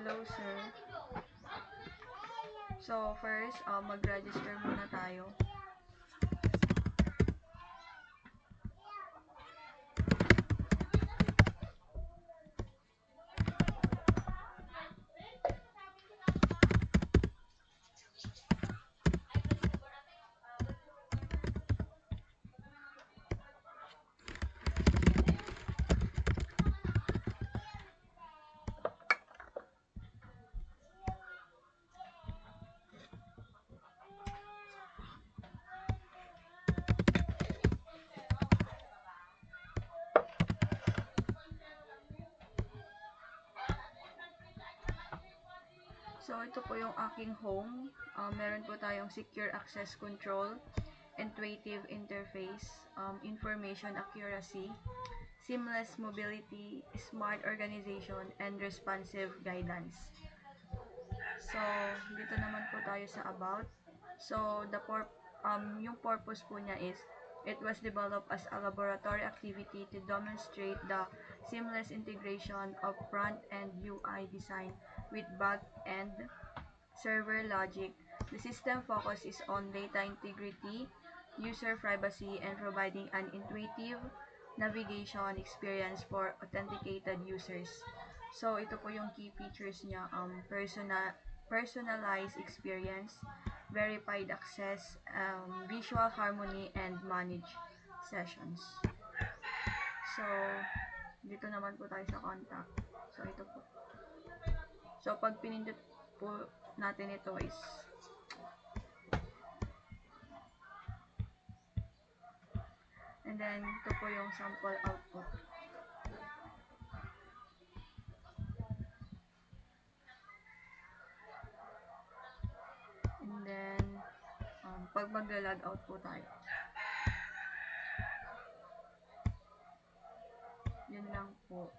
Hello, sir. So, first, mag-register muna tayo. So, ito po yung aking home. Meron po tayong secure access control, intuitive interface, information accuracy, seamless mobility, smart organization, and responsive guidance. So, dito naman po tayo sa about. So, yung purpose po niya is, it was developed as a laboratory activity to demonstrate the seamless integration of front-end UI design with back-end server logic. The system focus is on data integrity, user privacy, and providing an intuitive navigation experience for authenticated users. So, ito po yung key features niya, personalized experience, verified access, visual harmony, and manage sessions. So, dito naman po tayo sa contact. So, ito po. So, pag pinindot po natin ito is and then, ito po yung sample output. And then, pag mag-log out po tayo. Yun lang po.